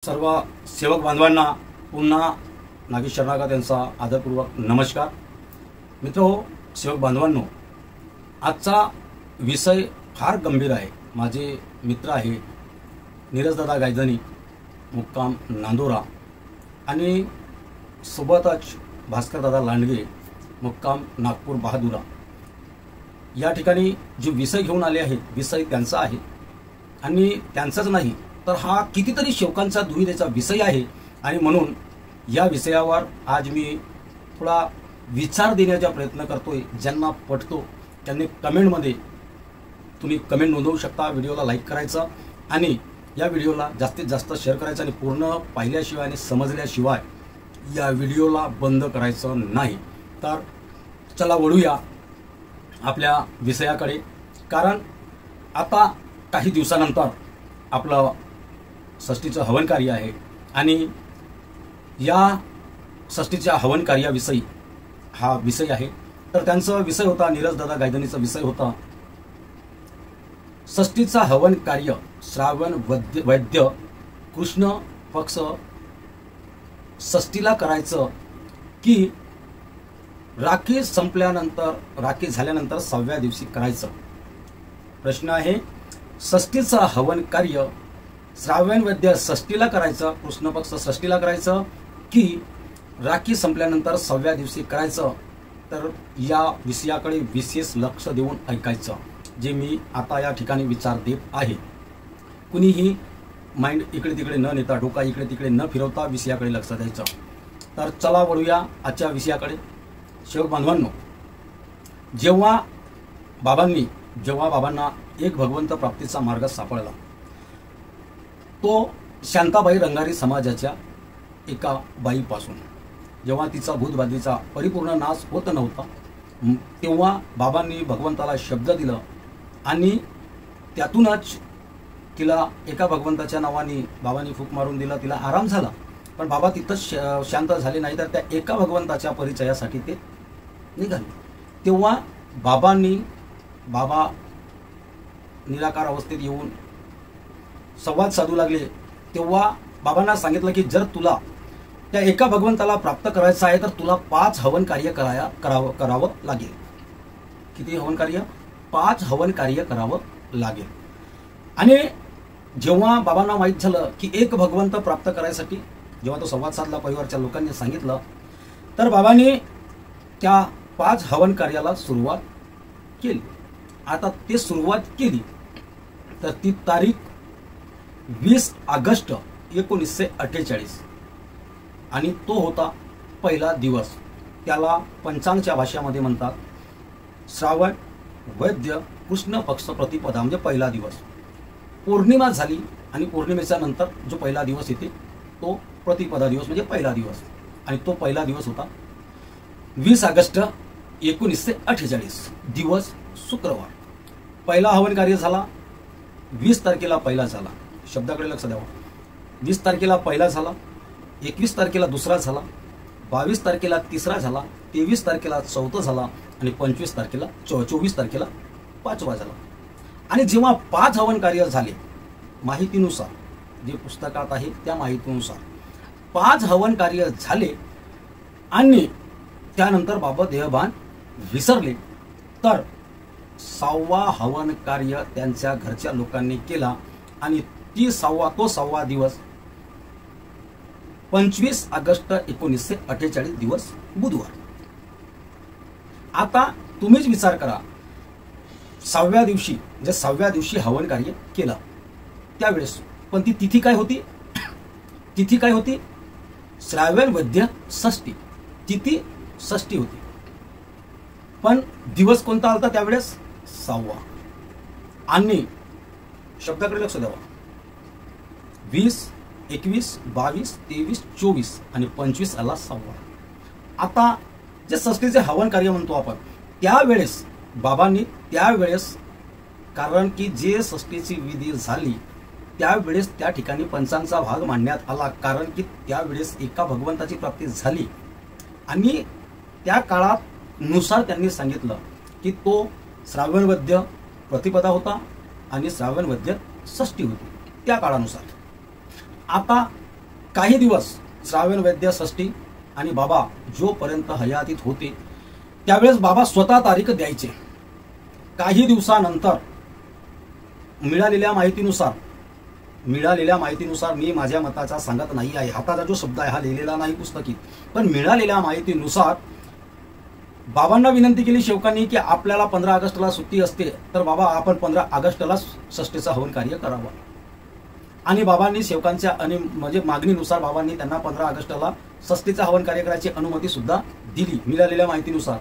सर्व सेवक बांधवांना पुन्हा नागेश शरणागत यांचा आदरपूर्वक नमस्कार। मित्रहो, सेवक बांधवांनो, आजचा विषय फार गंभीर आहे। माझे मित्र आहे नीरजदादा गायधनी, मुक्काम नांदोरा, आणि सोबतच भास्करदादा लांडगे, मुक्काम नागपूर बहादुरा। या ठिकाणी जो विषय घेऊन आले आहेत, विषय त्यांचा आहे आणि त्यांचाच नाही तर हा कितीतरी शोकांचा दुविधेचा विषय आहे। आणि म्हणून या विषयावर आज मी थोडा विचार देण्याचा प्रयत्न करतोय। ज्यांना पटतो त्यांनी कमेंटमध्ये तुम्ही कमेंट नोंदवू शकता, व्हिडिओला लाईक करायचं आणि या व्हिडिओला जास्तीत जास्त शेअर करायचं आणि पूर्ण पाहिल्याशिवाय आणि समजल्याशिवाय या व्हिडिओला बंद करायचं नाही। तर चला वळूया आपल्या विषयाकडे, कारण आता काही दिवसानंतर आपलं षष्टीचं हवन कार्य आहे आणि या षष्टीच्या हवन कार्याविषयी हा विषय आहे। तर त्यांचा विषय होता, नीरजदादा गायधनीचा विषय होता, षष्टीचा हवन कार्य श्रावण वैद्य कृष्ण पक्ष षष्टीला करायचं की राखी संपल्यानंतर, राखी झाल्यानंतर 6व्या दिवशी करायचं। प्रश्न आहे, षष्टीचं हवन कार्य श्रावण वैद्य षष्टीला करायचं, कृष्ण पक्ष षष्टीला करायचं की राखी संपल्यानंतर 6व्या दिवशी करायचं? तर या विषयाकडे विशेष लक्ष देऊन ऐकायचं, जे मी आता या ठिकाणी विचार देत आहे। कुणीही माइंड इकडे तिकडे न नेता, डोका इकडे तिकडे न फिरवता विषयाकडे लक्ष द्यायचं। तर चला वळूया आजच्या विषयाकडे। सेवक बांधवांनो, जेव्हा बाबांना एक भगवंत प्राप्तीचा मार्ग सापडला, तो शांताबाई रंगारी समाजाच्या एका बाईपासून, जेव्हा तिचा भूतबाधीचा परिपूर्ण नाश होत नव्हता, तेव्हा बाबांनी भगवंताला शब्द दिला आणि त्यातूनच तिला एका भगवंताच्या नावाने बाबांनी फूक मारून दिला, तिला आराम झाला। पण बाबा तिथंच शांत झाले नाही, तर त्या एका भगवंताच्या परिचयासाठी ते निघाले। तेव्हा बाबा निराकार अवस्थेत येऊन संवाद साधू लागले। तेव्हा बाबांना सांगितलं की जर तुला त्या एका भगवंताला प्राप्त करायचं आहे तर तुला 5 हवन कार्य करावं लागेल। किती हवन कार्य? 5 हवन कार्य करावं लागेल। आणि जेव्हा बाबांना माहीत झालं की एक भगवंत प्राप्त करायसाठी, जेव्हा तो संवाद साधला, परिवारच्या लोकांनी सांगितलं, तर बाबांनी त्या 5 हवन कार्याला सुरुवात केली। आता ते सुरुवात केली तर ती तारीख 20 ऑगस्ट 1948 आणि तो होता पहिला दिवस। त्याला पंचांगच्या भाषेमध्ये म्हणतात श्रावण वैद्य कृष्ण पक्ष प्रतिपदा, म्हणजे पहिला दिवस। पौर्णिमा झाली आणि पौर्णिमेच्या नंतर जो पहिला दिवस येते तो प्रतिपदा दिवस, म्हणजे पहिला दिवस। आणि तो पहिला दिवस होता 20 ऑगस्ट 1948, दिवस शुक्रवार। पहिला हवन कार्य झाला 20 तारखेला, पहिला झाला, शब्दाकडे लक्ष द्यावं। 20 तारखेला पहिला झाला, 21 तारखेला दुसरा झाला, 22 तारखेला तिसरा झाला, 23 तारखेला चौथा झाला आणि 24 तारखेला पाचवा झाला। आणि जेव्हा 5 हवन कार्य झाले, माहितीनुसार, जे पुस्तकात आहे त्या माहितीनुसार 5 हवन कार्य झाले आणि त्यानंतर बाबा देहभान विसरले, तर 6वा हवन कार्य त्यांच्या घरच्या लोकांनी केला आणि तो 6वा दिवस 25 ऑगस्ट 1948 दिवस बुधवार। आता तुम्हीच विचार करा, 6व्या दिवशी हवन कार्य केलं त्यावेळेस, पण ती तिथी काय होती? तिथी काय होती? श्रावण वैद्य षष्टी, तिथी षष्टी होती। पण दिवस कोणता आलता त्यावेळेस? 6वा। आणि शब्दाकडे लक्ष द्यावा, 20, 21, 22, 23, 24 आणि 25 आला 6वा। आता जे षष्टीचे हवन कार्य म्हणतो आपण, त्यावेळेस बाबांनी, त्यावेळेस कारण की जे षष्टीची विधी झाली त्यावेळेस त्या ठिकाणी पंचांचा भाग मांडण्यात आला, कारण की त्यावेळेस एका भगवंताची प्राप्ती झाली आणि त्या काळात नुसार त्यांनी सांगितलं की तो श्रावण वैद्य प्रतिपदा होता आणि श्रावण वैद्य षष्टी होती त्या काळानुसार। आता काही दिवस श्रावण वैद्य षष्ठी आणि बाबा जोपर्यंत हयातीत होते त्यावेळेस बाबा स्वतः तारीख द्यायचे. काही दिवसानंतर मिळालेल्या माहितीनुसार मी माझ्या मताचा सांगत नाही आहे, हाताचा जो शब्द आहे हा लिहिलेला नाही पुस्तकी, पण मिळालेल्या माहितीनुसार बाबांना विनंती केली सेवकांनी की आपल्याला 15 ऑगस्टला सुट्टी असते, तर बाबा आपण 15 ऑगस्टला षष्टीचा हवन कार्य करावं. आणि बाबांनी सेवकांच्या म्हणजे मागणीनुसार बाबांनी त्यांना 15 ऑगस्टला षष्टीचा हवन कार्य करायची अनुमती सुद्धा दिली मिळालेल्या माहितीनुसार.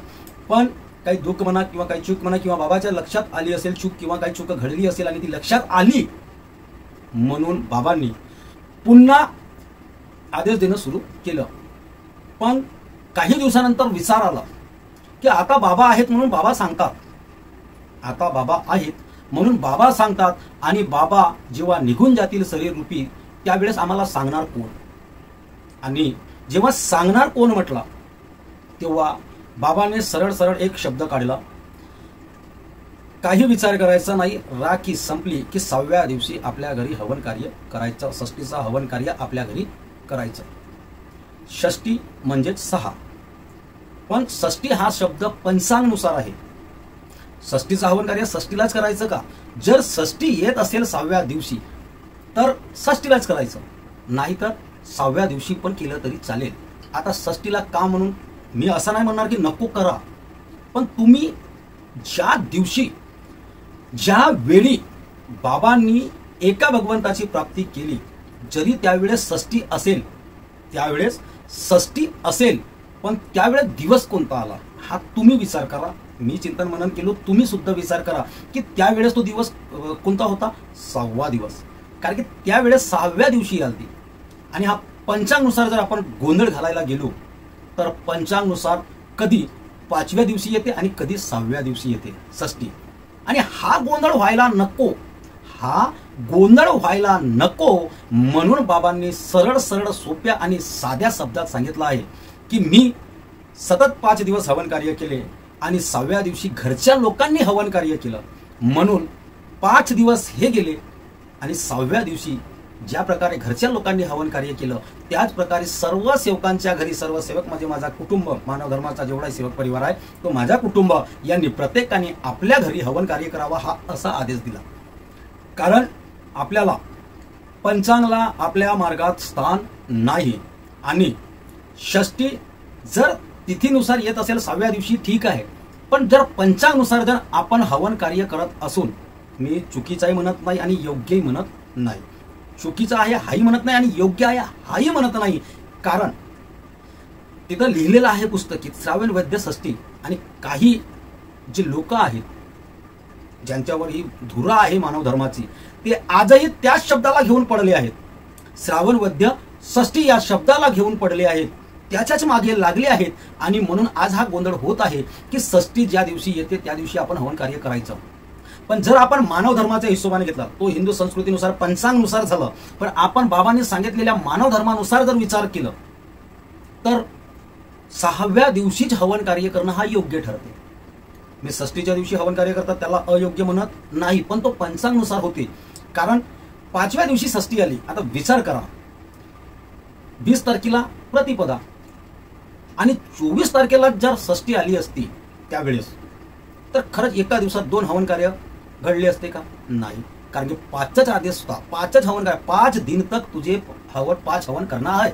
पण काही दुःख म्हणा किंवा काही चूक म्हणा किंवा बाबाच्या लक्षात आली असेल चूक किंवा काही चूक घडली असेल आणि ती लक्षात आली म्हणून बाबांनी पुन्हा आदेश देणं सुरू केलं. पण काही दिवसानंतर विचार आला की आता बाबा आहेत म्हणून बाबा सांगतात आणि बाबा जेव्हा निघून जातील शरीर रूपी त्यावेळेस आम्हाला सांगणार कोण. आणि जेव्हा सांगणार कोण म्हटला तेव्हा बाबाने सरळ सरळ एक शब्द काढला, काही विचार करायचा नाही, राखी संपली की 6व्या दिवशी आपल्या घरी हवन कार्य करायचं, षष्टीचा हवन कार्य आपल्या घरी करायचं. षष्टी म्हणजेच 6, पण षष्टी हा शब्द पंचांगानुसार आहे. षष्टीचं हवन कार्य षष्टीलाच करायचं का? जर षष्टी येत असेल 6व्या दिवशी तर षष्टीलाच करायचं, नाहीतर 6व्या दिवशी पण केलं तरी चालेल. आता षष्टीला का म्हणून मी असं नाही म्हणणार की नको करा, पण तुम्ही ज्या दिवशी ज्या वेळी बाबांनी एका भगवंताची प्राप्ती केली, जरी त्यावेळेस षष्टी असेल पण त्यावेळेस दिवस कोणता आला हा तुम्ही विचार करा. मी चिंतन मनन केलो, तुम्ही सुद्धा विचार करा की त्यावेळेस तो दिवस कोणता होता, 6वा दिवस. कारण की त्यावेळेस 6व्या दिवशी आलती. आणि हा पंचांगानुसार जर आपण गोंधळ घालायला गेलो तर पंचांगानुसार कधी 5व्या दिवशी येते आणि कधी 6व्या दिवशी येते षष्टी. आणि हा गोंधळ व्हायला नको म्हणून बाबांनी सरळ सरळ सोप्या आणि साध्या शब्दात सांगितलं आहे की मी सतत 5 दिवस हवन कार्य केले आणि 6व्या दिवशी घरच्या लोकांनी हवन कार्य केलं, म्हणून 5 दिवस हे गेले आणि 6व्या दिवशी ज्या प्रकारे घरच्या लोकांनी हवन कार्य केलं त्याच प्रकारे सर्व सेवकांच्या घरी, सर्व सेवक म्हणजे माझा कुटुंब, मानव धर्माचा जेवढा सेवक परिवार आहे तो माझा कुटुंब, यांनी प्रत्येकाने आपल्या घरी हवन कार्य करावा हा असा आदेश दिला. कारण आपल्याला पंचांगला आपल्या मार्गात स्थान नाही. आणि षष्टी जर तिथीनुसार येत असेल 6व्या दिवशी ठीक आहे, पण जर पंचांगानुसार जर आपण हवन कार्य करत असून, मी चुकीचाही म्हणत नाही आणि योग्यही म्हणत नाही, चुकीचं आहे हाही म्हणत नाही आणि योग्य आहे हाही म्हणत नाही, कारण तिथं लिहिलेलं आहे पुस्तकीत श्रावण वैद्य षष्टी. आणि काही जे लोक आहेत ज्यांच्यावर ही धुरा आहे मानव धर्माची, ते आजही त्याच शब्दाला घेऊन पडले आहेत. श्रावण वैद्य षष्टी या शब्दाला घेऊन पडले आहेत, त्याच्याच मागे लागले आहेत. आणि म्हणून आज हा गोंधळ होत आहे की षष्टी ज्या दिवशी येते त्या दिवशी आपण हवन कार्य करायचं. पण जर आपण मानव धर्माच्या हिशोबाने घेतला, तो हिंदू संस्कृतीनुसार पंचांगानुसार झालं, पण आपण बाबांनी सांगितलेल्या मानव धर्मानुसार जर विचार केलं तर 6व्या दिवशीच हवन कार्य करणं हा योग्य ठरते. मी षष्टीच्या दिवशी हवन कार्य करतात त्याला अयोग्य म्हणत नाही, पण तो पंचांगानुसार होते. कारण 5व्या दिवशी षष्टी आली. आता विचार करा, 20 तारखेला प्रतिपदा आणि 24 तारखेला जर षष्टी आली असती त्यावेळेस, तर खरंच एका दिवसात 2 हवन कार्य घडले असते का? नाही. कारण की 5च आदेश होता, 5च हवन कार्य, 5 दिन तक तुझे 5 हवन करना है.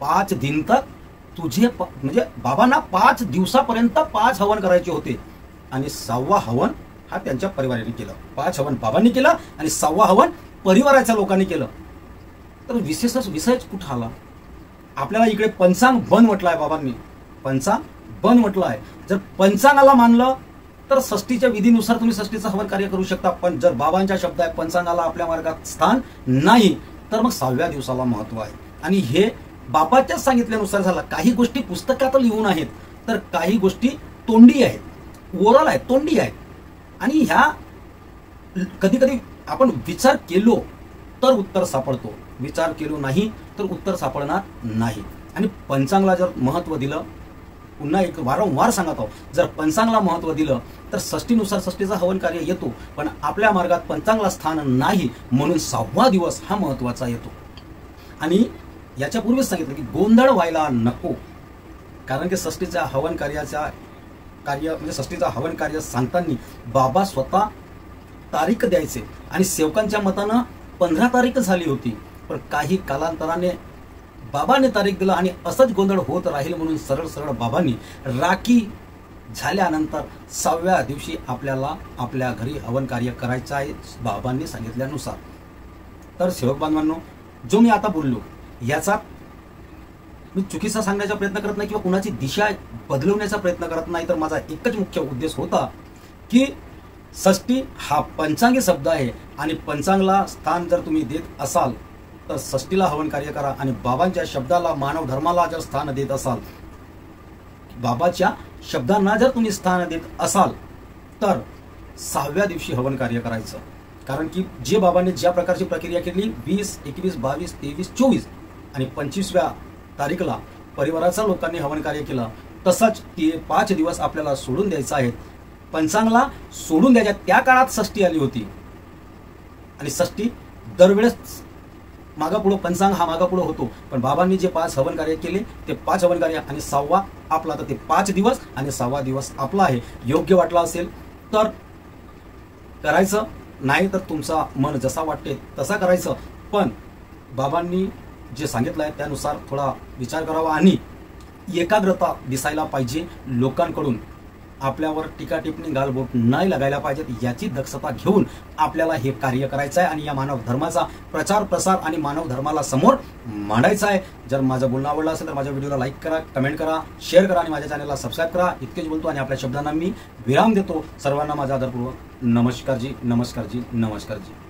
5 दिन तक तुझे म्हणजे बाबांना 5 दिवसापर्यंत 5 हवन करायचे होते आणि 6वा हवन हा त्यांच्या परिवाराने केलं. 5 हवन बाबांनी केलं आणि 6वा हवन परिवाराच्या लोकांनी केलं. तर विषयच कुठं आला? आपल्याला इकडे पंचांग बंद म्हटलं आहे बाबांनी, पंचांग बंद म्हटलं आहे. जर पंचांगाला मानलं तर षष्टीच्या विधीनुसार तुम्ही षष्टीचं हवन कार्य करू शकता, पण जर बाबांच्या शब्द आहे पंचांगाला आपल्या मार्गात स्थान नाही, तर मग 6व्या दिवसाला महत्व आहे. आणि हे बाबाच्याच सांगितल्यानुसार झालं. काही गोष्टी पुस्तकात लिहून आहेत, तर काही गोष्टी तोंडी आहेत, ओरल आहेत, तोंडी आहेत. आणि ह्या कधी कधी आपण विचार केलो तर उत्तर सापडतो, विचार केलो नाही तर उत्तर सापडणार नाही. आणि पंचांगाला जर महत्व दिलं, पुन्हा एक वारंवार सांगत आहोत, जर पंचांगाला महत्व दिलं तर षष्टीनुसार षष्टीचा हवन कार्य येतो, पण आपल्या मार्गात पंचांगाला स्थान नाही म्हणून 6वा दिवस हा महत्वाचा येतो. आणि याच्यापूर्वीच सांगितलं की गोंधळ व्हायला नको, कारण की षष्टीच्या हवन म्हणजे षष्टीचा हवन कार्य सांगताना बाबा स्वतः तारीख द्यायचे आणि सेवकांच्या मतानं 15 तारीख झाली होती, पण काही कालांतराने बाबाने तारीख दिला आणि असंच गोंधळ होत राहील म्हणून सरळ सरळ बाबांनी राखी झाल्यानंतर 6व्या दिवशी आपल्याला आपल्या घरी हवन कार्य करायचं आहे बाबांनी सांगितल्यानुसार. तर सेवक बांधवांनो, जो मी आता बोललो याचा मी चुकीचा सांगण्याचा प्रयत्न करत नाही किंवा कुणाची दिशा बदलवण्याचा प्रयत्न करत नाही, तर माझा एकच मुख्य उद्देश होता की षष्टी हा पंचांगी शब्द आहे आणि पंचांगला स्थान जर तुम्ही देत असाल तर षष्टीला हवन कार्य करा आणि बाबांच्या शब्दाला, मानव धर्माला जर स्थान देत असाल, बाबाच्या शब्दांना जर तुम्ही स्थान देत असाल तर 6व्या दिवशी हवन कार्य करायचं. कारण की जे बाबांनी ज्या प्रकारची प्रक्रिया केली 20, 21, 22, 23, 24 आणि 25व्या तारीखला परिवाराच्या लोकांनी हवन कार्य केलं, तसंच ते 5 दिवस आपल्याला सोडून द्यायचं आहे. पंचांगला सोडून द्यायच्या त्या काळात षष्टी आली होती आणि षष्टी दरवेळेस मागापुढं, पंचांग हा मागापुढं होतो, पण बाबांनी जे 5 हवन कार्य केले ते 5 हवन कार्य आणि 6वा आपला, तर ते 5 दिवस आणि 6वा दिवस आपला आहे. योग्य वाटला असेल तर करायचं, नाही तर तुमचा मन जसा वाटते तसा करायचं, पण बाबांनी जे सांगितलं आहे त्यानुसार थोडा विचार करावा आणि एकाग्रता दिसायला पाहिजे. लोकांकडून आपल्यावर टीका टिप्पणी, गालबोट नाही लागायला पाहिजेत, याची दक्षता घेऊन आपल्याला हे कार्य करायचं आहे आणि या मानव धर्माचा प्रचार प्रसार आणि मानव धर्माला समोर मांडायचा आहे. जर माझं बोलणं आवडलं असेल तर माझ्या व्हिडिओला लाईक करा, कमेंट करा, शेअर करा आणि माझ्या चॅनलला सबस्क्राईब करा. इतकेच बोलतो आणि आपल्या शब्दांना मी विराम देतो. सर्वांना माझा आदरपूर्वक नमस्कार जी, नमस्कार जी, नमस्कार जी.